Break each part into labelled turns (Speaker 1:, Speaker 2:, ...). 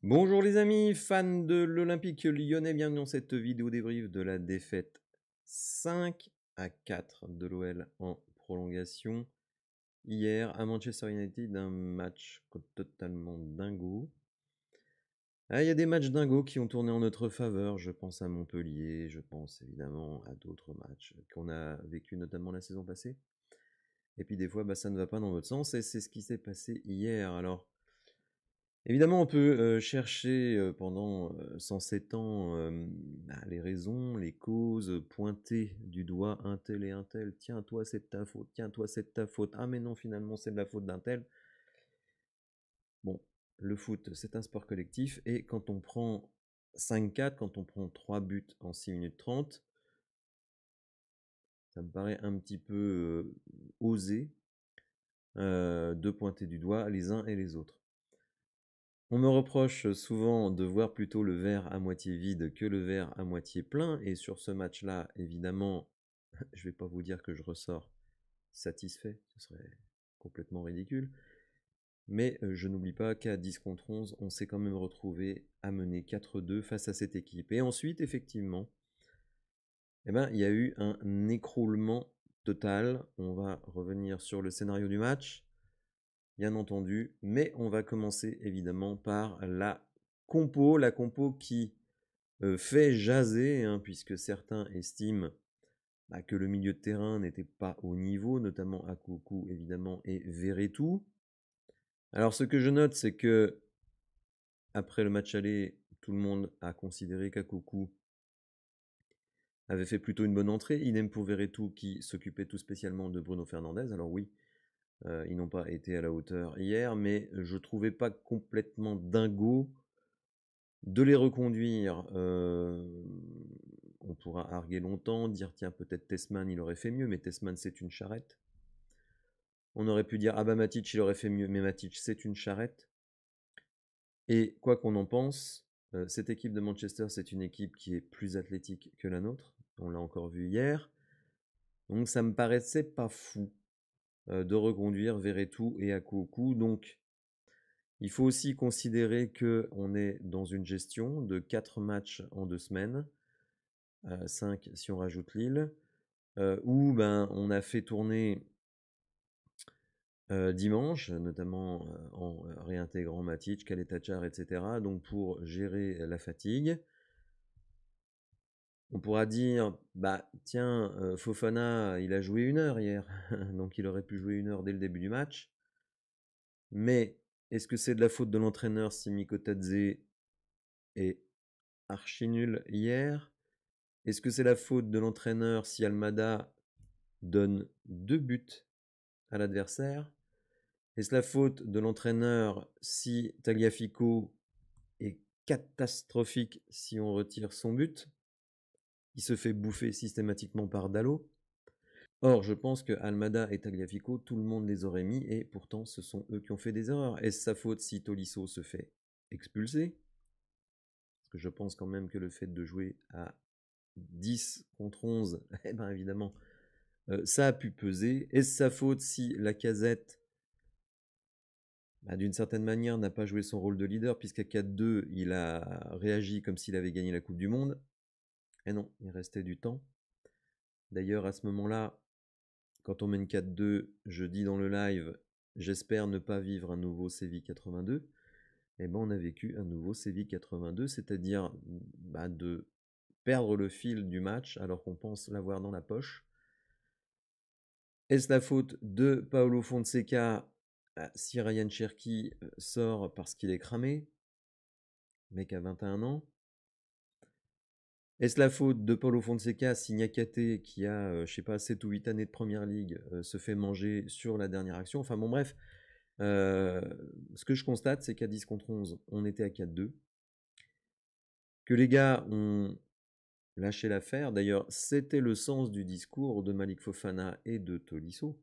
Speaker 1: Bonjour les amis, fans de l'Olympique lyonnais, bienvenue dans cette vidéo débrief de la défaite 5-4 de l'OL en prolongation hier à Manchester United, un match totalement dingo. Il y a des matchs dingos qui ont tourné en notre faveur, je pense à Montpellier, je pense évidemment à d'autres matchs qu'on a vécu notamment la saison passée. Et puis des fois, ça ne va pas dans votre sens et c'est ce qui s'est passé hier. Alors, évidemment, on peut chercher pendant 107 ans les raisons, les causes, pointer du doigt un tel et un tel. Tiens, toi, c'est de ta faute. Tiens, toi, c'est de ta faute. Ah, mais non, finalement, c'est de la faute d'un tel. Bon, le foot, c'est un sport collectif. Et quand on prend 5-4, quand on prend 3 buts en 6 minutes 30, ça me paraît un petit peu osé de pointer du doigt les uns et les autres. On me reproche souvent de voir plutôt le verre à moitié vide que le verre à moitié plein, et sur ce match-là, évidemment, je ne vais pas vous dire que je ressors satisfait, ce serait complètement ridicule, mais je n'oublie pas qu'à 10 contre 11, on s'est quand même retrouvé à mener 4-2 face à cette équipe. Et ensuite, effectivement, il y a eu un écroulement total. On va revenir sur le scénario du match, bien entendu, mais on va commencer évidemment par la compo qui fait jaser, hein, puisque certains estiment que le milieu de terrain n'était pas au niveau, notamment Akoukou évidemment et Verretou. Alors ce que je note, c'est que après le match aller, tout le monde a considéré qu'Akoukou avait fait plutôt une bonne entrée, idem pour Verretou qui s'occupait tout spécialement de Bruno Fernandes. Alors oui, ils n'ont pas été à la hauteur hier, mais je trouvais pas complètement dingo de les reconduire. On pourra arguer longtemps, dire tiens peut-être Tessman il aurait fait mieux, mais Tessman c'est une charrette. On aurait pu dire ah bah Matic il aurait fait mieux, mais Matic c'est une charrette. Et quoi qu'on en pense, cette équipe de Manchester c'est une équipe qui est plus athlétique que la nôtre. On l'a encore vu hier. Donc ça me paraissait pas fou de reconduire Verretou et Akoukou. Donc il faut aussi considérer qu'on est dans une gestion de 4 matchs en 2 semaines, 5 si on rajoute Lille, où on a fait tourner dimanche, notamment en réintégrant Matic, Kaletachar, etc. Donc pour gérer la fatigue. On pourra dire, tiens, Fofana, il a joué 1 heure hier, donc il aurait pu jouer 1 heure dès le début du match. Mais est-ce que c'est de la faute de l'entraîneur si Mikotadze est archi nul hier? Est-ce que c'est la faute de l'entraîneur si Almada donne 2 buts à l'adversaire? Est-ce la faute de l'entraîneur si Tagliafico est catastrophique si on retire son but? Il se fait bouffer systématiquement par Dalot. Or, je pense que Almada et Tagliafico, tout le monde les aurait mis, et pourtant ce sont eux qui ont fait des erreurs. Est-ce sa faute si Tolisso se fait expulser? Parce que je pense quand même que le fait de jouer à 10 contre 11, évidemment, ça a pu peser. Est-ce sa faute si Lacazette, d'une certaine manière, n'a pas joué son rôle de leader, puisqu'à 4-2, il a réagi comme s'il avait gagné la Coupe du Monde? Et non, il restait du temps. D'ailleurs, à ce moment-là, quand on mène 4-2, je dis dans le live, j'espère ne pas vivre un nouveau Séville 82. On a vécu un nouveau Séville 82, c'est-à-dire de perdre le fil du match alors qu'on pense l'avoir dans la poche. Est-ce la faute de Paolo Fonseca si Ryan Cherki sort parce qu'il est cramé? Mec à 21 ans. Est-ce la faute de Paulo Fonseca si Niakate, qui a, 7 ou 8 années de première ligue, se fait manger sur la dernière action? Enfin bon, bref. Ce que je constate, c'est qu'à 10 contre 11, on était à 4-2. Que les gars ont lâché l'affaire. D'ailleurs, c'était le sens du discours de Malik Fofana et de Tolisso.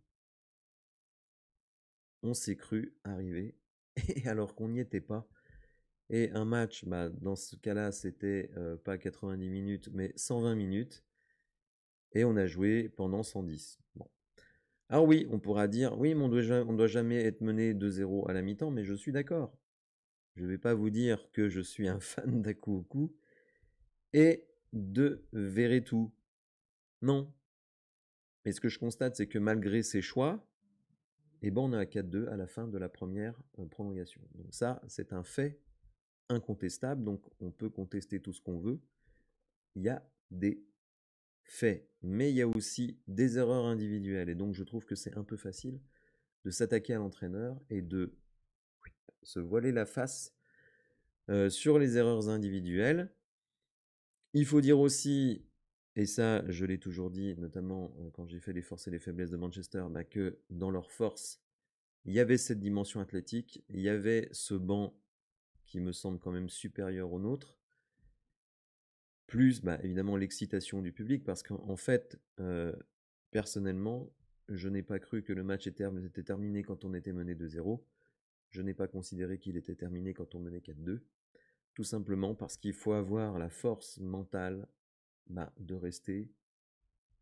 Speaker 1: On s'est cru arriver, et alors qu'on n'y était pas. Et un match, dans ce cas-là, c'était pas 90 minutes, mais 120 minutes. Et on a joué pendant 110. Bon. Alors oui, on pourra dire, oui, mais on doit jamais être mené 2-0 à la mi-temps, mais je suis d'accord. Je ne vais pas vous dire que je suis un fan d'Akuoku et de Verretou. Non. Mais ce que je constate, c'est que malgré ses choix, eh ben, on est à 4-2 à la fin de la première prolongation. Donc ça, c'est un fait incontestable. Donc on peut contester tout ce qu'on veut. Il y a des faits, mais il y a aussi des erreurs individuelles. Et donc je trouve que c'est un peu facile de s'attaquer à l'entraîneur et de se voiler la face sur les erreurs individuelles. Il faut dire aussi, et ça je l'ai toujours dit, notamment quand j'ai fait les forces et les faiblesses de Manchester, bah, que dans leurs forces, il y avait cette dimension athlétique, il y avait ce banc qui me semble quand même supérieur au nôtre, plus bah, évidemment l'excitation du public, parce qu'en fait, personnellement, je n'ai pas cru que le match était terminé quand on était mené 2-0. Je n'ai pas considéré qu'il était terminé quand on menait 4-2. Tout simplement parce qu'il faut avoir la force mentale bah, de rester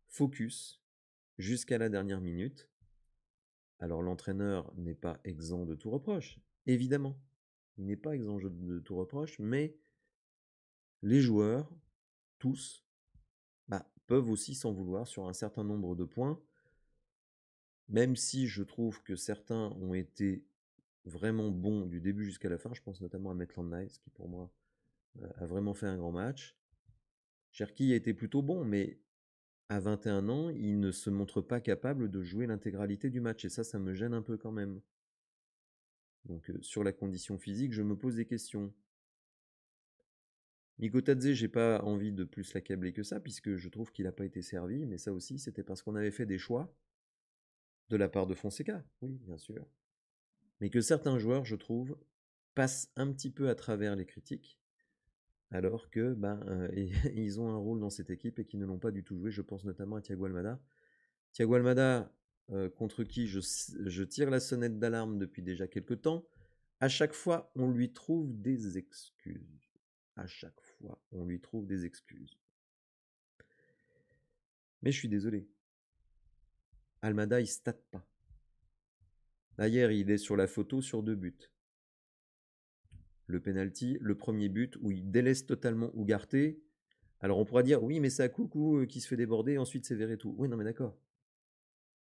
Speaker 1: focus jusqu'à la dernière minute. Alors l'entraîneur n'est pas exempt de tout reproche, évidemment. Il n'est pas exempt de tout reproche, mais les joueurs, tous, bah, peuvent aussi s'en vouloir sur un certain nombre de points, même si je trouve que certains ont été vraiment bons du début jusqu'à la fin. Je pense notamment à Maitland Niles, qui pour moi a vraiment fait un grand match. Cherki a été plutôt bon, mais à 21 ans, il ne se montre pas capable de jouer l'intégralité du match, et ça me gêne un peu quand même. Donc sur la condition physique, je me pose des questions. Mikotadze, j'ai pas envie de plus l'accabler que ça, puisque je trouve qu'il n'a pas été servi, mais ça aussi, c'était parce qu'on avait fait des choix de la part de Fonseca, oui, bien sûr. Mais que certains joueurs, je trouve, passent un petit peu à travers les critiques, alors que ils ont un rôle dans cette équipe et qu'ils ne l'ont pas du tout joué. Je pense notamment à Thiago Almada. Thiago Almada, contre qui je tire la sonnette d'alarme depuis déjà quelques temps, à chaque fois, on lui trouve des excuses. À chaque fois, on lui trouve des excuses. Mais je suis désolé. Almada, il state pas. Là, hier, il est sur la photo sur 2 buts. Le penalty, le premier but où il délaisse totalement Ugarte. Alors on pourra dire, oui, mais c'est Akuku qui se fait déborder, ensuite c'est Verretou. Oui, non, mais d'accord.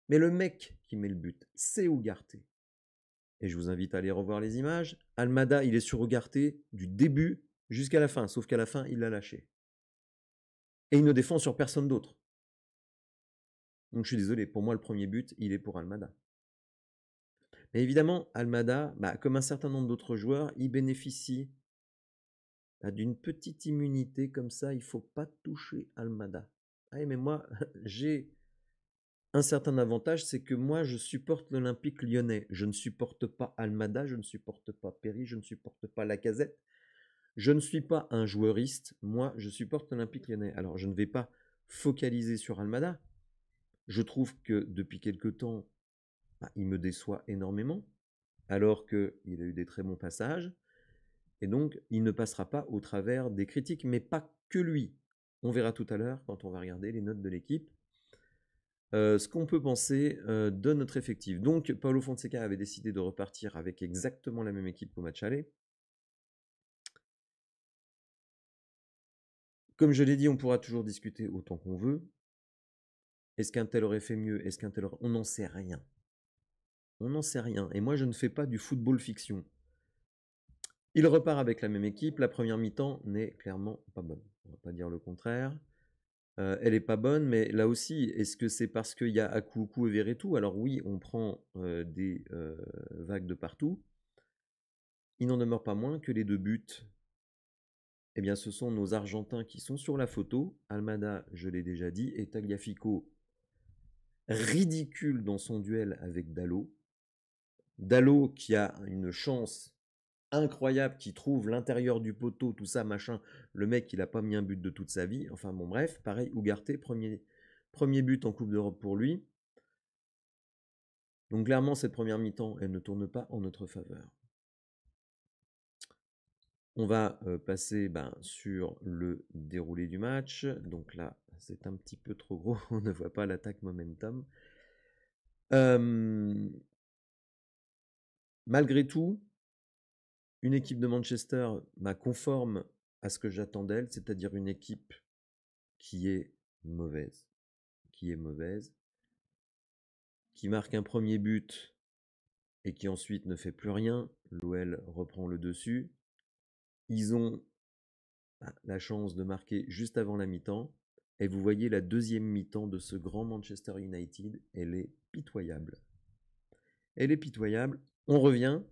Speaker 1: Mais le mec qui met le but, c'est Ugarte. Et je vous invite à aller revoir les images. Almada, il est sur Ugarte du début jusqu'à la fin, sauf qu'à la fin, il l'a lâché. Et il ne défend sur personne d'autre. Donc je suis désolé, pour moi, le premier but, il est pour Almada. Mais évidemment, Almada, comme un certain nombre d'autres joueurs, il bénéficie d'une petite immunité comme ça. Il ne faut pas toucher Almada. Ah, mais moi, j'ai un certain avantage, c'est que moi, je supporte l'Olympique lyonnais. Je ne supporte pas Almada, je ne supporte pas Perry, je ne supporte pas Lacazette. Je ne suis pas un joueuriste. Moi, je supporte l'Olympique lyonnais. Alors, je ne vais pas focaliser sur Almada. Je trouve que depuis quelque temps, il me déçoit énormément, alors qu'il a eu des très bons passages. Et donc, il ne passera pas au travers des critiques, mais pas que lui. On verra tout à l'heure, quand on va regarder les notes de l'équipe, ce qu'on peut penser de notre effectif. Donc, Paulo Fonseca avait décidé de repartir avec exactement la même équipe qu'au match aller. Comme je l'ai dit, on pourra toujours discuter autant qu'on veut. Est-ce qu'un tel aurait fait mieux? Est-ce qu'un tel aurait... On n'en sait rien. On n'en sait rien. Et moi, je ne fais pas du football fiction. Il repart avec la même équipe. La première mi-temps n'est clairement pas bonne. On ne va pas dire le contraire. Elle n'est pas bonne, mais là aussi, est-ce que c'est parce qu'il y a Akuku et Verretou? Alors oui, on prend des vagues de partout. Il n'en demeure pas moins que les 2 buts, eh bien, ce sont nos Argentins qui sont sur la photo. Almada, je l'ai déjà dit, et Tagliafico, ridicule dans son duel avec Dalot. Dalot qui a une chance incroyable, qui trouve l'intérieur du poteau, tout ça, machin. Le mec, il n'a pas mis un but de toute sa vie. Enfin bon, bref, pareil, Ugarte, premier but en Coupe d'Europe pour lui. Donc clairement, cette première mi-temps, elle ne tourne pas en notre faveur. On va passer sur le déroulé du match. Donc là, c'est un petit peu trop gros, on ne voit pas l'attaque momentum. Malgré tout, Une équipe de Manchester conforme à ce que j'attends d'elle, c'est-à-dire une équipe qui est mauvaise, qui marque un premier but et qui ensuite ne fait plus rien. L'OL reprend le dessus. Ils ont la chance de marquer juste avant la mi-temps. Et vous voyez la deuxième mi-temps de ce grand Manchester United, elle est pitoyable. Elle est pitoyable. On revient.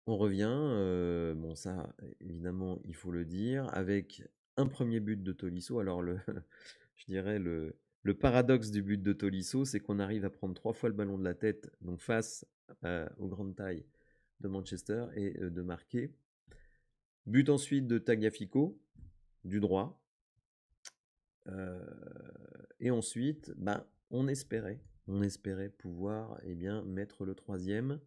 Speaker 1: Bon ça, évidemment, il faut le dire, avec un premier but de Tolisso. Alors, je dirais le paradoxe du but de Tolisso, c'est qu'on arrive à prendre 3 fois le ballon de la tête, donc face aux grandes tailles de Manchester, et de marquer. But ensuite de Tagliafico, du droit. Et ensuite, on espérait pouvoir mettre le troisième.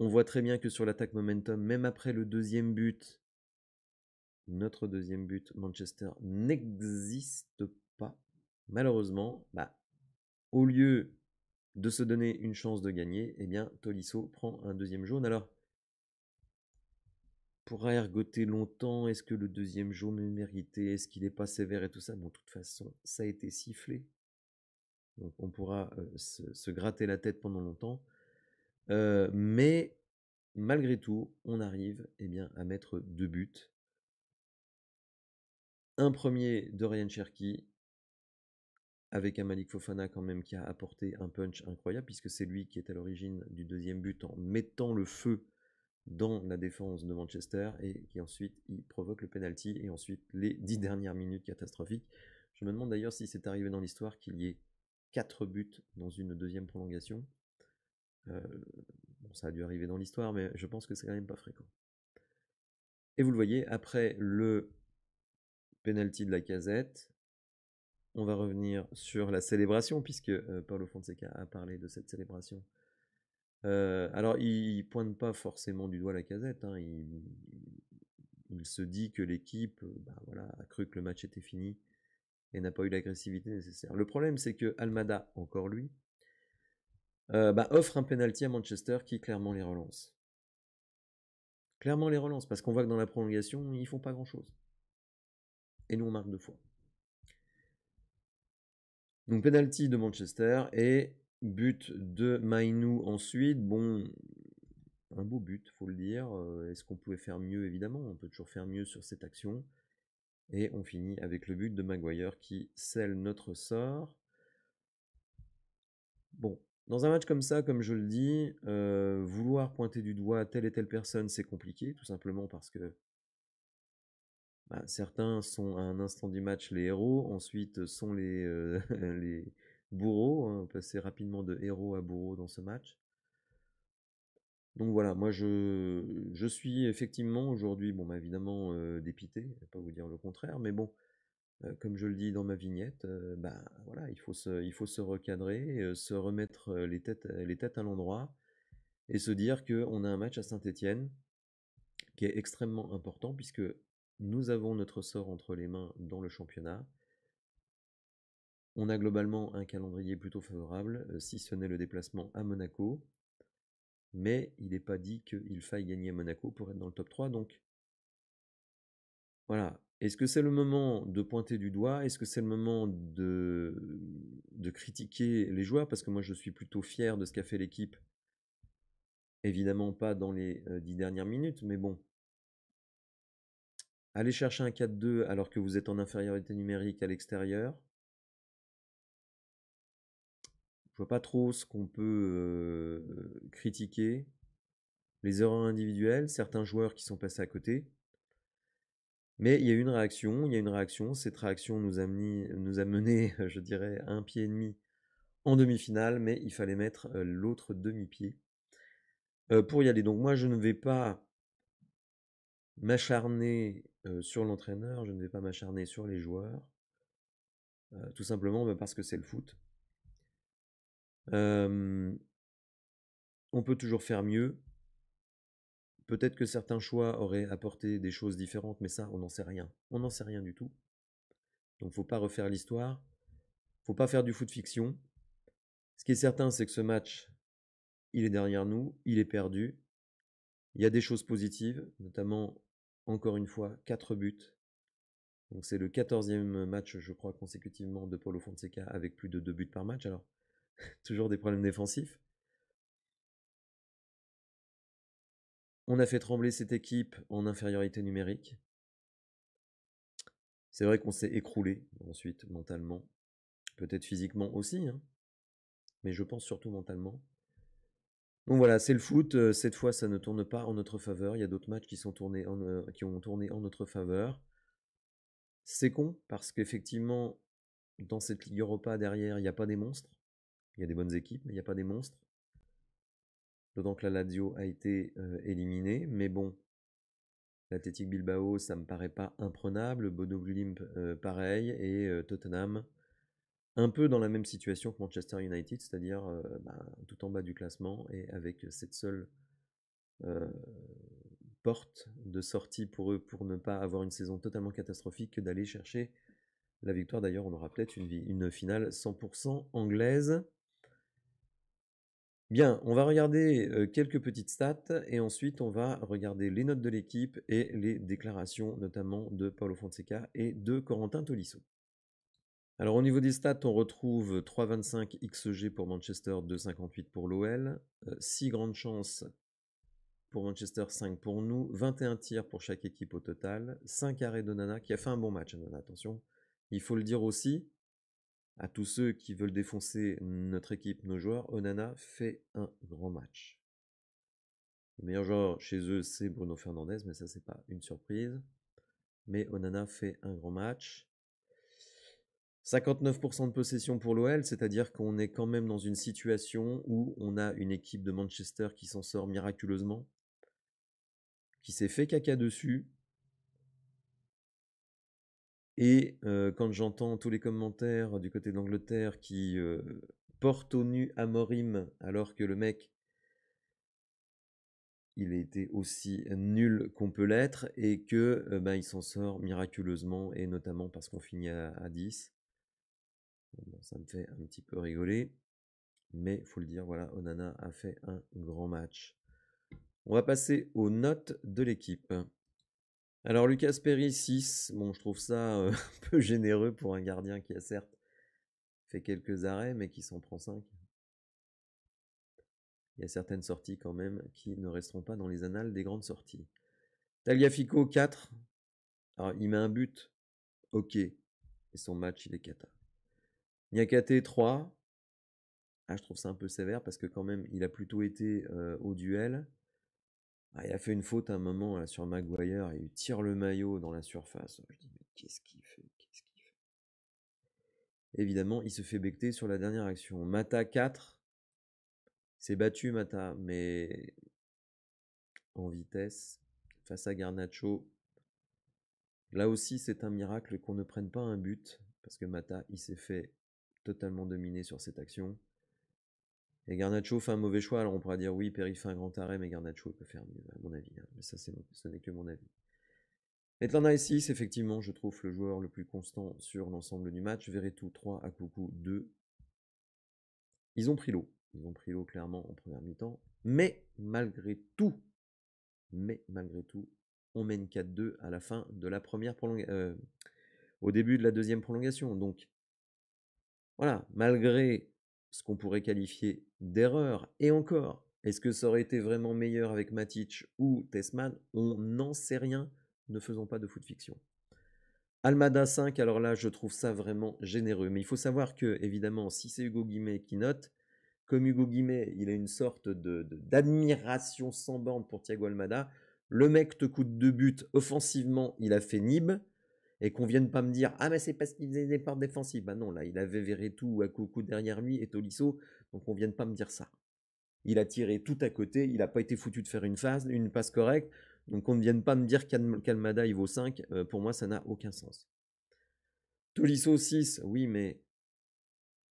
Speaker 1: On voit très bien que sur l'attaque momentum, même après le deuxième but, notre deuxième but, Manchester n'existe pas. Malheureusement, au lieu de se donner une chance de gagner, Tolisso prend un deuxième jaune. Alors, pourra ergoter longtemps, est-ce que le deuxième jaune est mérité, est-ce qu'il n'est pas sévère et tout ça. Bon, de toute façon, ça a été sifflé. Donc on pourra se gratter la tête pendant longtemps. Mais malgré tout, on arrive à mettre 2 buts. Un premier de Ryan Cherki, avec un Malik Fofana quand même qui a apporté un punch incroyable, puisque c'est lui qui est à l'origine du deuxième but en mettant le feu dans la défense de Manchester, et qui ensuite il provoque le penalty, et ensuite les 10 dernières minutes catastrophiques. Je me demande d'ailleurs si c'est arrivé dans l'histoire qu'il y ait 4 buts dans une deuxième prolongation. Bon, ça a dû arriver dans l'histoire, mais je pense que c'est quand même pas fréquent. Et vous le voyez, après le penalty de Lacazette, on va revenir sur la célébration, puisque Paulo Fonseca a parlé de cette célébration. Alors, il pointe pas forcément du doigt Lacazette, hein, il se dit que l'équipe a cru que le match était fini et n'a pas eu l'agressivité nécessaire. Le problème, c'est que Almada, encore lui, offre un penalty à Manchester qui clairement les relance. Clairement les relance, parce qu'on voit que dans la prolongation, ils font pas grand-chose. Et nous, on marque 2 fois. Donc, penalty de Manchester et but de Mainou ensuite. Bon, un beau but, faut le dire. Est-ce qu'on pouvait faire mieux? Évidemment, on peut toujours faire mieux sur cette action. Et on finit avec le but de Maguire qui scelle notre sort. Bon, dans un match comme ça, comme je le dis, vouloir pointer du doigt telle et telle personne, c'est compliqué, tout simplement parce que certains sont à un instant du match les héros, ensuite sont les, les bourreaux, hein, passer rapidement de héros à bourreaux dans ce match. Donc voilà, moi je suis effectivement aujourd'hui, évidemment dépité, je ne vais pas vous dire le contraire, mais bon, comme je le dis dans ma vignette, voilà, il faut se recadrer, se remettre les têtes à l'endroit, et se dire qu'on a un match à Saint-Étienne qui est extrêmement important, puisque nous avons notre sort entre les mains dans le championnat. On a globalement un calendrier plutôt favorable, si ce n'est le déplacement à Monaco. Mais il n'est pas dit qu'il faille gagner à Monaco pour être dans le top 3. Donc voilà. Est-ce que c'est le moment de pointer du doigt? Est-ce que c'est le moment de critiquer les joueurs? Parce que moi, je suis plutôt fier de ce qu'a fait l'équipe. Évidemment pas dans les 10 dernières minutes, mais bon. Aller chercher un 4-2 alors que vous êtes en infériorité numérique à l'extérieur. Je vois pas trop ce qu'on peut critiquer. Les erreurs individuelles, certains joueurs qui sont passés à côté. Mais il y a une réaction, cette réaction nous a mené, je dirais, à un pied et demi en demi-finale, mais il fallait mettre l'autre demi-pied pour y aller. Donc moi, je ne vais pas m'acharner sur l'entraîneur, je ne vais pas m'acharner sur les joueurs, tout simplement parce que c'est le foot. On peut toujours faire mieux. Peut-être que certains choix auraient apporté des choses différentes, mais ça, on n'en sait rien. On n'en sait rien du tout. Donc, faut pas refaire l'histoire. Faut pas faire du foot fiction. Ce qui est certain, c'est que ce match, il est derrière nous, il est perdu. Il y a des choses positives, notamment, encore une fois, 4 buts. Donc c'est le 14e match, je crois, consécutivement de Paulo Fonseca avec plus de 2 buts par match. Alors, toujours des problèmes défensifs. On a fait trembler cette équipe en infériorité numérique. C'est vrai qu'on s'est écroulé ensuite mentalement, peut-être physiquement aussi, hein, mais je pense surtout mentalement. Donc voilà, c'est le foot. Cette fois, ça ne tourne pas en notre faveur. Il y a d'autres matchs qui ont tourné en notre faveur. C'est con parce qu'effectivement, dans cette Ligue Europa derrière, il n'y a pas des monstres. Il y a des bonnes équipes, mais il n'y a pas des monstres. D'autant que la Lazio a été éliminée. Mais bon, l'Athletic Bilbao, ça me paraît pas imprenable. Bodo Glimt, pareil. Et Tottenham, un peu dans la même situation que Manchester United, c'est-à-dire tout en bas du classement et avec cette seule porte de sortie pour eux pour ne pas avoir une saison totalement catastrophique que d'aller chercher la victoire. D'ailleurs, on aura peut-être une finale 100% anglaise. Bien, on va regarder quelques petites stats et ensuite on va regarder les notes de l'équipe et les déclarations notamment de Paulo Fonseca et de Corentin Tolisso. Alors au niveau des stats, on retrouve 3,25 XG pour Manchester, 2,58 pour l'OL, 6 grandes chances pour Manchester, 5 pour nous, 21 tirs pour chaque équipe au total, 5 arrêts d'Onana qui a fait un bon match. Attention, il faut le dire aussi à tous ceux qui veulent défoncer notre équipe, nos joueurs, Onana fait un grand match. Le meilleur joueur chez eux, c'est Bruno Fernandes, mais ça, c'est pas une surprise. Mais Onana fait un grand match. 59% de possession pour l'OL, c'est-à-dire qu'on est quand même dans une situation où on a une équipe de Manchester qui s'en sort miraculeusement, qui s'est fait caca dessus. Et quand j'entends tous les commentaires du côté d'Angleterre qui portent au nu Amorim alors que le mec, il a été aussi nul qu'on peut l'être et que il s'en sort miraculeusement et notamment parce qu'on finit à 10. Bon, ça me fait un petit peu rigoler. Mais il faut le dire, voilà, Onana a fait un grand match. On va passer aux notes de l'équipe. Alors Lucas Perry, 6. Bon, je trouve ça un peu généreux pour un gardien qui a certes fait quelques arrêts, mais qui s'en prend 5. Il y a certaines sorties quand même qui ne resteront pas dans les annales des grandes sorties. Tagliafico, 4. Alors, il met un but, ok. Et son match, il est cata. Niakate, 3. Ah, je trouve ça un peu sévère parce que quand même, il a plutôt été au duel. Ah, il a fait une faute à un moment là, sur Maguire et il tire le maillot dans la surface. Je dis, mais qu'est-ce qu'il fait? Évidemment, il se fait becter sur la dernière action. Mata, 4. C'est battu, Mata, mais en vitesse. Face à Garnacho. Là aussi, c'est un miracle qu'on ne prenne pas un but, parce que Mata, il s'est fait totalement dominer sur cette action. Et Garnacho fait un mauvais choix, alors on pourra dire oui, Perry fait un grand arrêt, mais Garnacho peut faire mieux, à mon avis. Hein. Mais ça, ce n'est que mon avis. Maitland 6, effectivement, je trouve le joueur le plus constant sur l'ensemble du match. Veretout, 3, Akuku, 2. Ils ont pris l'eau. Ils ont pris l'eau clairement en première mi-temps. Mais malgré tout, on mène 4-2 à la fin de la première prolongation. Au début de la deuxième prolongation. Donc, voilà, malgré ce qu'on pourrait qualifier d'erreur, et encore, est-ce que ça aurait été vraiment meilleur avec Matic ou Tessman? On n'en sait rien, ne faisons pas de foot fiction. Almada 5, alors là, je trouve ça vraiment généreux. Mais il faut savoir que, évidemment, si c'est Hugo Guimet qui note, comme Hugo Guimet, il a une sorte d'admiration sans borne pour Thiago Almada, le mec te coûte 2 buts, offensivement, il a fait Nîmes, et qu'on vienne pas me dire « Ah, mais c'est parce qu'il faisait des efforts défensifs ». Bah non, là, il avait Veretout ou Akuku derrière lui et Tolisso, donc on vienne pas me dire ça. Il a tiré tout à côté, il n'a pas été foutu de faire une passe correcte, donc on ne vienne pas me dire qu'Almada, il vaut 5. Pour moi, ça n'a aucun sens. Tolisso 6, oui, mais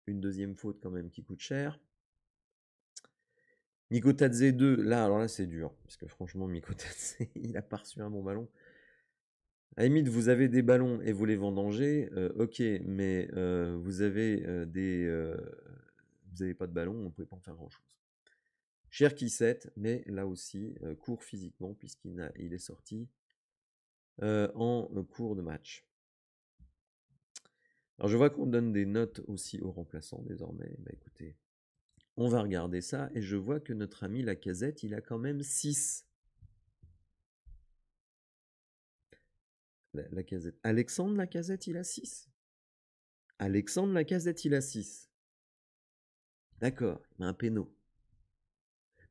Speaker 1: une deuxième faute quand même qui coûte cher. Mikotadze 2, là, alors là, c'est dur, parce que franchement, Mikotadze, il n'a pas reçu un bon ballon. À la limite, vous avez des ballons et vous les vendangez, ok, mais vous avez vous n'avez pas de ballon, on ne pouvait pas en faire grand-chose. Cherki 7, mais là aussi court physiquement puisqu'il est sorti en cours de match. Alors je vois qu'on donne des notes aussi aux remplaçants désormais. Bah écoutez, on va regarder ça et je vois que notre ami Lacazette, il a quand même 6. Lacazette. Alexandre Lacazette, il a 6. Alexandre Lacazette, il a 6. D'accord, il met un péno.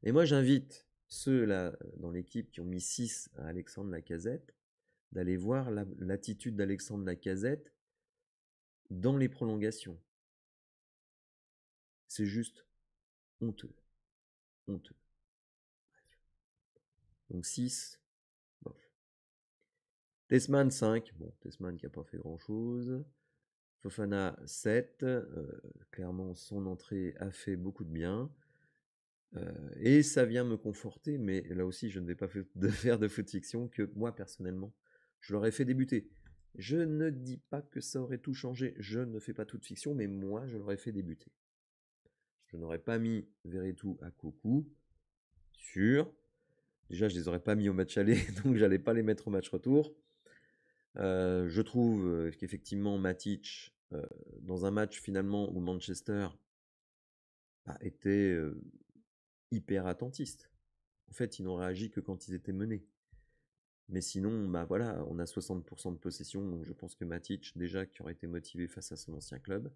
Speaker 1: Et moi, j'invite ceux là dans l'équipe qui ont mis 6 à Alexandre Lacazette d'aller voir l'attitude d'Alexandre Lacazette dans les prolongations. C'est juste honteux. Honteux. Donc 6. Bof. Tessman 5. Bon, Tessman qui n'a pas fait grand-chose. Fofana 7. Clairement, son entrée a fait beaucoup de bien. Et ça vient me conforter, mais là aussi, je ne vais pas faire de foot fiction, que moi, personnellement, je l'aurais fait débuter. Je ne dis pas que ça aurait tout changé, je ne fais pas toute fiction, mais moi, je l'aurais fait débuter. Je n'aurais pas mis Verretou à Cocu, sûr. Déjà, je les aurais pas mis au match aller, donc j'allais pas les mettre au match retour. Je trouve qu'effectivement, Matic, dans un match finalement où Manchester était hyper attentiste. En fait, ils n'ont réagi que quand ils étaient menés. Mais sinon, bah voilà, on a 60% de possession, donc je pense que Matic, déjà, qui aurait été motivé face à son ancien club.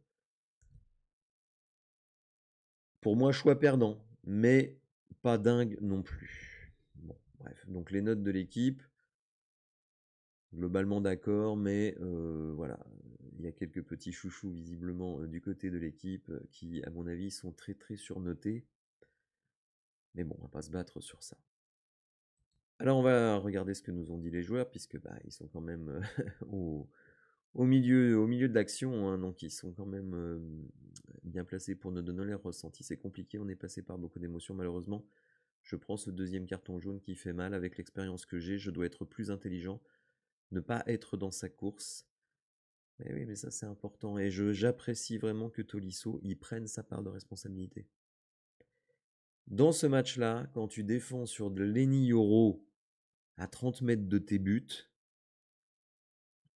Speaker 1: Pour moi, choix perdant, mais pas dingue non plus. Bon, bref, donc les notes de l'équipe, globalement d'accord, mais voilà, il y a quelques petits chouchous visiblement du côté de l'équipe qui, à mon avis, sont très très surnotés. Mais bon, on va pas se battre sur ça. Alors on va regarder ce que nous ont dit les joueurs, puisque bah, ils sont quand même au milieu de l'action, hein, donc ils sont quand même bien placés pour nous donner leur ressenti. C'est compliqué, on est passé par beaucoup d'émotions malheureusement. Je prends ce deuxième carton jaune qui fait mal avec l'expérience que j'ai, je dois être plus intelligent, ne pas être dans sa course. Mais oui, mais ça c'est important et j'apprécie vraiment que Tolisso y prenne sa part de responsabilité. Dans ce match-là, quand tu défends sur de Lenny Yoro à 30 mètres de tes buts,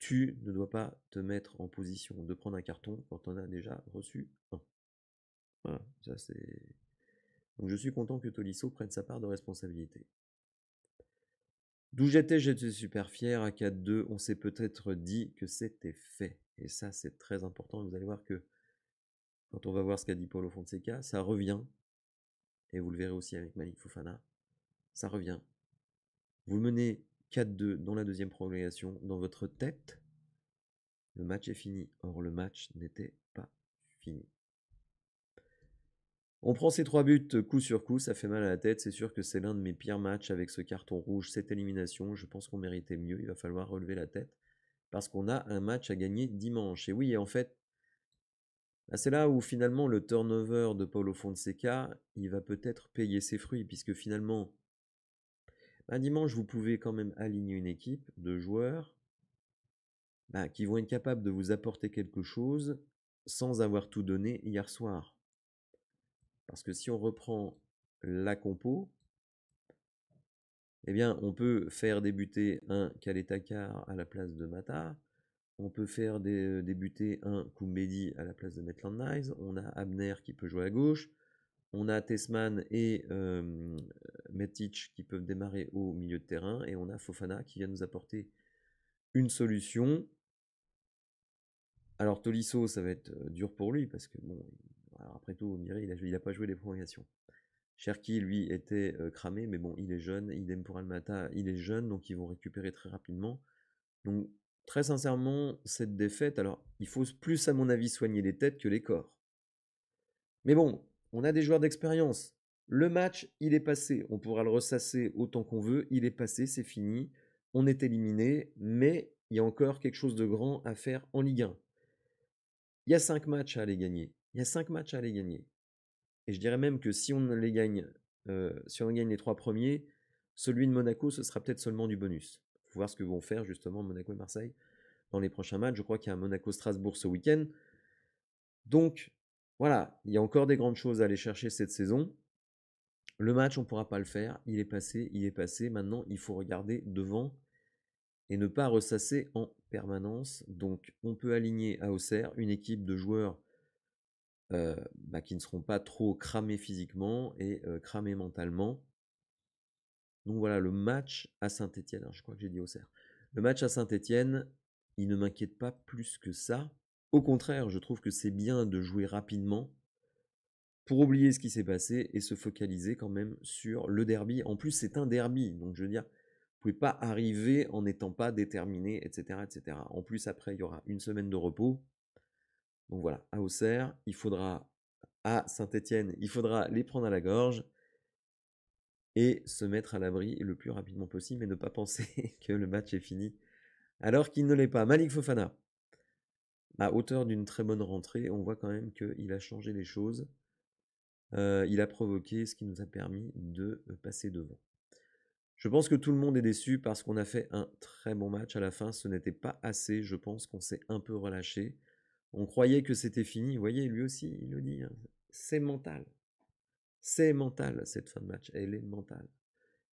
Speaker 1: tu ne dois pas te mettre en position de prendre un carton quand on a déjà reçu un. Voilà, ça c'est. Donc je suis content que Tolisso prenne sa part de responsabilité. D'où j'étais super fier. À 4-2, on s'est peut-être dit que c'était fait. Et ça, c'est très important. Vous allez voir que quand on va voir ce qu'a dit Paulo Fonseca, ça revient. Et vous le verrez aussi avec Malik Fofana. Ça revient. Vous menez 4-2 dans la deuxième prolongation. Dans votre tête, le match est fini. Or, le match n'était pas fini. On prend ces 3 buts coup sur coup, ça fait mal à la tête. C'est sûr que c'est l'un de mes pires matchs avec ce carton rouge, cette élimination. Je pense qu'on méritait mieux. Il va falloir relever la tête parce qu'on a un match à gagner dimanche. Et oui, en fait, c'est là où finalement le turnover de Paulo Fonseca, il va peut-être payer ses fruits puisque finalement, dimanche, vous pouvez quand même aligner une équipe de joueurs qui vont être capables de vous apporter quelque chose sans avoir tout donné hier soir. Parce que si on reprend la compo, eh bien, on peut faire débuter un Kaletakar à la place de Mata. On peut faire débuter un Koumbedi à la place de Maitland Niles. On a Abner qui peut jouer à gauche. On a Tessman et Matic qui peuvent démarrer au milieu de terrain. Et on a Fofana qui vient nous apporter une solution. Alors Tolisso, ça va être dur pour lui parce que, bon, alors après tout, on dirait il n'a pas joué les prolongations. Cherki, lui, était cramé, mais bon, il est jeune. Idem pour Almata, il est jeune, donc ils vont récupérer très rapidement. Donc, très sincèrement, cette défaite, alors, il faut plus, à mon avis, soigner les têtes que les corps. Mais bon, on a des joueurs d'expérience. Le match, il est passé. On pourra le ressasser autant qu'on veut. Il est passé, c'est fini. On est éliminé, mais il y a encore quelque chose de grand à faire en Ligue 1. Il y a 5 matchs à aller gagner. Il y a 5 matchs à aller gagner. Et je dirais même que si on les gagne, si on gagne les 3 premiers, celui de Monaco, ce sera peut-être seulement du bonus. Il faut voir ce que vont faire justement Monaco et Marseille dans les prochains matchs. Je crois qu'il y a un Monaco-Strasbourg ce week-end. Donc, voilà, il y a encore des grandes choses à aller chercher cette saison. Le match, on ne pourra pas le faire. Il est passé, il est passé. Maintenant, il faut regarder devant et ne pas ressasser en permanence. Donc, on peut aligner à Auxerre une équipe de joueurs qui ne seront pas trop cramés physiquement et cramés mentalement. Donc voilà, le match à Saint-Étienne, je crois que j'ai dit Auxerre. Le match à Saint-Étienne, il ne m'inquiète pas plus que ça. Au contraire, je trouve que c'est bien de jouer rapidement pour oublier ce qui s'est passé et se focaliser quand même sur le derby. En plus, c'est un derby, donc je veux dire, vous pouvez pas arriver en n'étant pas déterminé, etc., etc. En plus, après, il y aura une semaine de repos. Donc voilà, à Auxerre, il faudra, à Saint-Étienne, il faudra les prendre à la gorge et se mettre à l'abri le plus rapidement possible et ne pas penser que le match est fini alors qu'il ne l'est pas. Malik Fofana, à hauteur d'une très bonne rentrée, on voit quand même qu'il a changé les choses. Il a provoqué ce qui nous a permis de passer devant. Je pense que tout le monde est déçu parce qu'on a fait un très bon match à la fin. Ce n'était pas assez. Je pense qu'on s'est un peu relâché. On croyait que c'était fini. Vous voyez, lui aussi, il le dit. Hein. C'est mental. C'est mental, cette fin de match. Elle est mentale.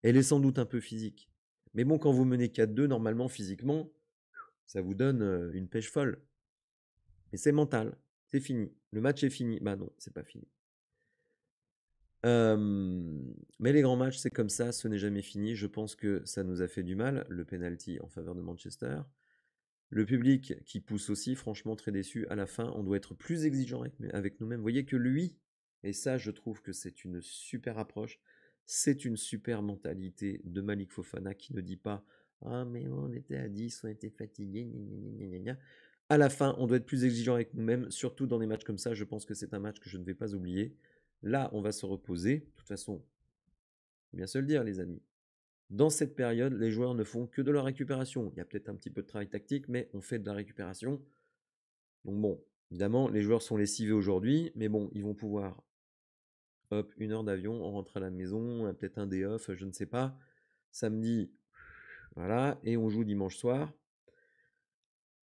Speaker 1: Elle est sans doute un peu physique. Mais bon, quand vous menez 4-2, normalement, physiquement, ça vous donne une pêche folle. Mais c'est mental. C'est fini. Le match est fini. Bah non, c'est pas fini. Mais les grands matchs, c'est comme ça, ce n'est jamais fini. Je pense que ça nous a fait du mal, le penalty en faveur de Manchester. Le public qui pousse aussi, franchement très déçu. À la fin, on doit être plus exigeant avec nous-mêmes. Vous voyez que lui, et ça je trouve que c'est une super approche, c'est une super mentalité de Malik Fofana qui ne dit pas « Ah mais on était à 10, on était fatigué, gna gna gna. » À la fin, on doit être plus exigeant avec nous-mêmes, surtout dans des matchs comme ça. Je pense que c'est un match que je ne vais pas oublier. Là, on va se reposer. De toute façon, faut bien se le dire, les amis. Dans cette période, les joueurs ne font que de la récupération. Il y a peut-être un petit peu de travail tactique, mais on fait de la récupération. Donc bon, évidemment, les joueurs sont lessivés aujourd'hui, mais bon, ils vont pouvoir, hop, 1 heure d'avion, on rentre à la maison, peut-être un day off, je ne sais pas. Samedi, voilà, et on joue dimanche soir.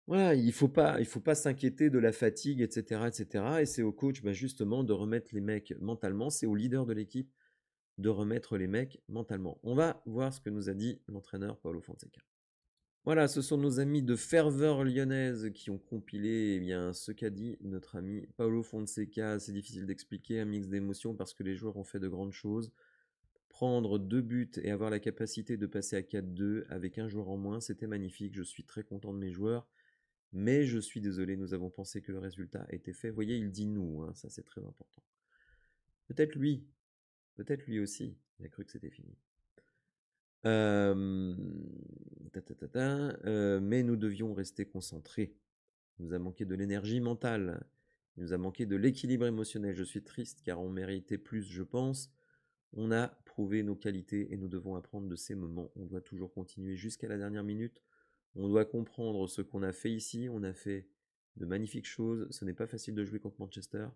Speaker 1: Voilà, il faut pas s'inquiéter de la fatigue, etc., etc. Et c'est au coach, justement, de remettre les mecs mentalement. C'est au leader de l'équipe de remettre les mecs mentalement. On va voir ce que nous a dit l'entraîneur Paulo Fonseca. Voilà, ce sont nos amis de Ferveur Lyonnaise qui ont compilé ce qu'a dit notre ami Paulo Fonseca. C'est difficile d'expliquer, un mix d'émotions parce que les joueurs ont fait de grandes choses. Prendre 2 buts et avoir la capacité de passer à 4-2 avec un joueur en moins, c'était magnifique. Je suis très content de mes joueurs. Mais je suis désolé, nous avons pensé que le résultat était fait. Vous voyez, il dit nous, hein, ça c'est très important. Peut-être lui aussi, il a cru que c'était fini. Mais nous devions rester concentrés. Il nous a manqué de l'énergie mentale. Il nous a manqué de l'équilibre émotionnel. Je suis triste car on méritait plus, je pense. On a prouvé nos qualités et nous devons apprendre de ces moments. On doit toujours continuer jusqu'à la dernière minute. On doit comprendre ce qu'on a fait ici. On a fait de magnifiques choses. Ce n'est pas facile de jouer contre Manchester,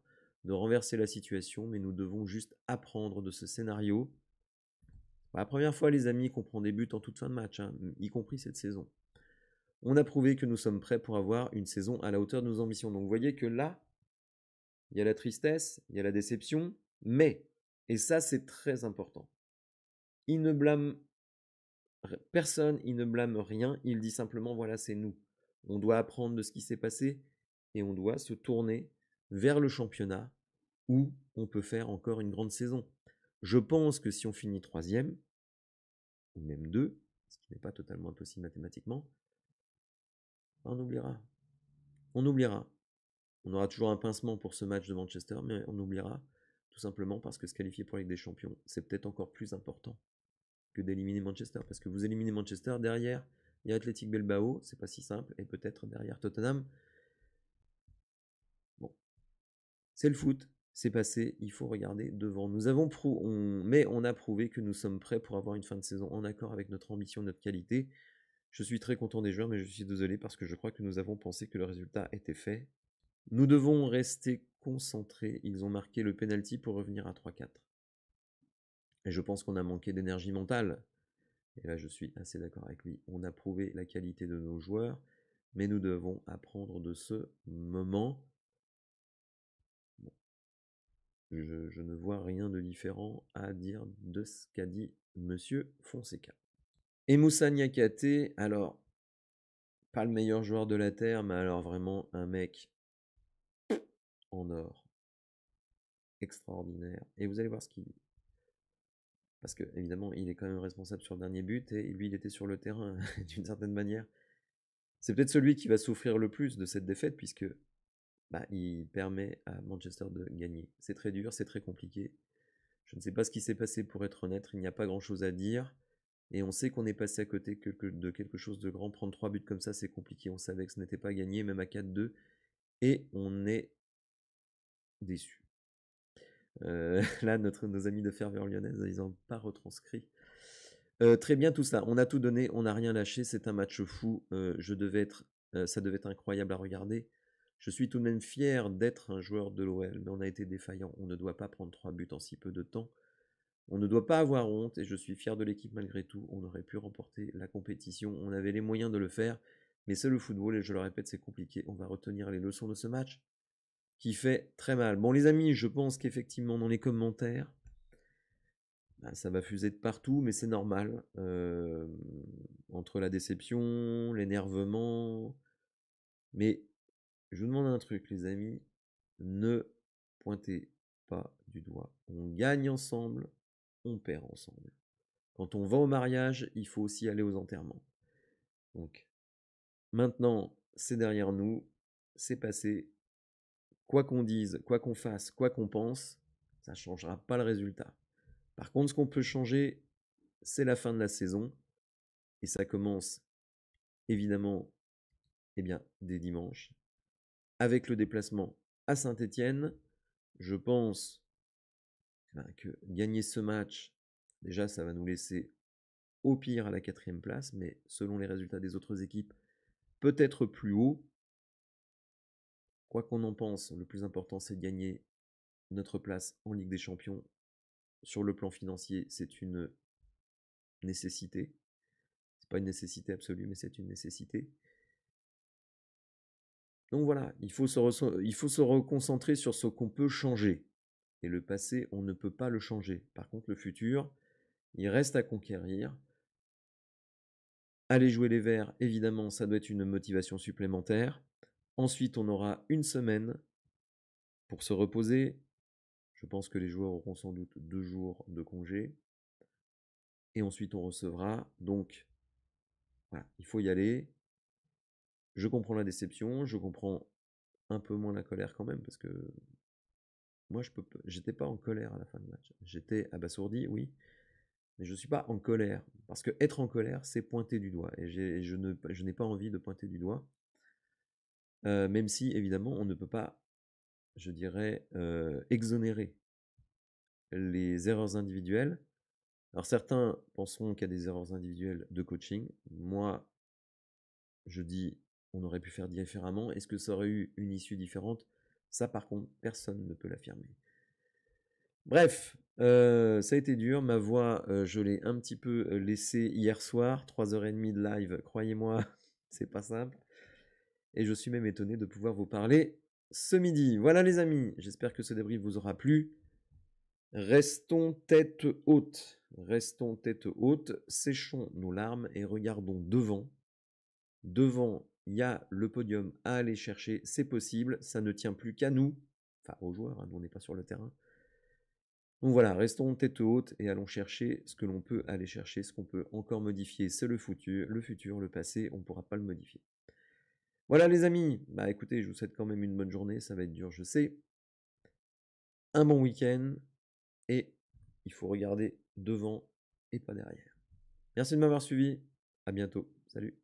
Speaker 1: de renverser la situation, mais nous devons juste apprendre de ce scénario. La première fois, les amis, qu'on prend des buts en toute fin de match, hein, y compris cette saison. On a prouvé que nous sommes prêts pour avoir une saison à la hauteur de nos ambitions. Donc vous voyez que là, il y a la tristesse, il y a la déception, mais, et ça c'est très important, il ne blâme personne, il ne blâme rien, il dit simplement voilà, c'est nous. On doit apprendre de ce qui s'est passé et on doit se tourner vers le championnat où on peut faire encore une grande saison. Je pense que si on finit 3e, ou même 2, ce qui n'est pas totalement impossible mathématiquement, on oubliera. On oubliera. On aura toujours un pincement pour ce match de Manchester, mais on oubliera tout simplement parce que se qualifier pour la Ligue des Champions, c'est peut-être encore plus important que d'éliminer Manchester. Parce que vous éliminez Manchester, derrière, il y a Athletic Bilbao, c'est pas si simple, et peut-être derrière Tottenham. Bon, c'est le foot, c'est passé, il faut regarder devant. Mais on a prouvé que nous sommes prêts pour avoir une fin de saison en accord avec notre ambition, notre qualité. Je suis très content des joueurs, mais je suis désolé parce que je crois que nous avons pensé que le résultat était fait. Nous devons rester concentrés. Ils ont marqué le penalty pour revenir à 3-4. Et je pense qu'on a manqué d'énergie mentale. Et là, je suis assez d'accord avec lui. On a prouvé la qualité de nos joueurs, mais nous devons apprendre de ce moment. Bon. je ne vois rien de différent à dire de ce qu'a dit Monsieur Fonseca. Et Moussa Niakhaté, alors, pas le meilleur joueur de la Terre, mais alors vraiment un mec en or. Extraordinaire. Et vous allez voir ce qu'il dit. Parce que, évidemment, il est quand même responsable sur le dernier but, et lui, il était sur le terrain, d'une certaine manière. C'est peut-être celui qui va souffrir le plus de cette défaite, puisque il permet à Manchester de gagner. C'est très dur, c'est très compliqué. Je ne sais pas ce qui s'est passé, pour être honnête, il n'y a pas grand-chose à dire. Et on sait qu'on est passé à côté de quelque chose de grand. Prendre 3 buts comme ça, c'est compliqué. On savait que ce n'était pas gagné, même à 4-2. Et on est déçu. Là, nos amis de Ferveur Lyonnaise, ils n'ont pas retranscrit. Très bien tout ça. On a tout donné, on n'a rien lâché. C'est un match fou. Ça devait être incroyable à regarder. Je suis tout de même fier d'être un joueur de l'OL, mais on a été défaillant. On ne doit pas prendre 3 buts en si peu de temps. On ne doit pas avoir honte, et je suis fier de l'équipe malgré tout. On aurait pu remporter la compétition, on avait les moyens de le faire, mais c'est le football, et je le répète, c'est compliqué. On va retenir les leçons de ce match, qui fait très mal. Bon les amis, je pense qu'effectivement dans les commentaires, ça va fuser de partout, mais c'est normal. Entre la déception, l'énervement, mais je vous demande un truc les amis, ne pointez pas du doigt. On gagne ensemble, on perd ensemble. Quand on va au mariage, il faut aussi aller aux enterrements. Donc, maintenant, c'est derrière nous, c'est passé. Quoi qu'on dise, quoi qu'on fasse, quoi qu'on pense, ça ne changera pas le résultat. Par contre, ce qu'on peut changer, c'est la fin de la saison. Et ça commence, évidemment, dès dimanche, avec le déplacement à Saint-Étienne. Je pense que gagner ce match, déjà, ça va nous laisser au pire à la 4e place, mais selon les résultats des autres équipes, peut-être plus haut. Quoi qu'on en pense, le plus important, c'est de gagner notre place en Ligue des Champions. Sur le plan financier, c'est une nécessité. C'est pas une nécessité absolue, mais c'est une nécessité. Donc voilà, il faut se reconcentrer sur ce qu'on peut changer. Et le passé, on ne peut pas le changer. Par contre, le futur, il reste à conquérir. Aller jouer les Verts, évidemment, ça doit être une motivation supplémentaire. Ensuite, on aura une semaine pour se reposer. Je pense que les joueurs auront sans doute 2 jours de congé. Et ensuite, on recevra. Donc, voilà, il faut y aller. Je comprends la déception, je comprends un peu moins la colère quand même, parce que moi, j'étais pas en colère à la fin du match. J'étais abasourdi, oui, mais je ne suis pas en colère. Parce que être en colère, c'est pointer du doigt. Et je n'ai pas envie de pointer du doigt. Même si, évidemment, on ne peut pas, je dirais, exonérer les erreurs individuelles. Alors certains penseront qu'il y a des erreurs individuelles de coaching. Moi, je dis, on aurait pu faire différemment. Est-ce que ça aurait eu une issue différente? Ça, par contre, personne ne peut l'affirmer. Bref, ça a été dur. Ma voix, je l'ai un petit peu laissée hier soir. 3h30 de live, croyez-moi, c'est pas simple. Et je suis même étonné de pouvoir vous parler ce midi. Voilà les amis, j'espère que ce débrief vous aura plu. Restons tête haute. Restons tête haute, séchons nos larmes et regardons devant. Devant, il y a le podium à aller chercher, c'est possible, ça ne tient plus qu'à nous, enfin aux joueurs, nous on n'est pas sur le terrain. Donc voilà, restons tête haute et allons chercher ce que l'on peut aller chercher, ce qu'on peut encore modifier, c'est le futur, le passé, on ne pourra pas le modifier. Voilà les amis, écoutez, je vous souhaite quand même une bonne journée, ça va être dur, je sais. Un bon week-end, et il faut regarder devant et pas derrière. Merci de m'avoir suivi, à bientôt, salut.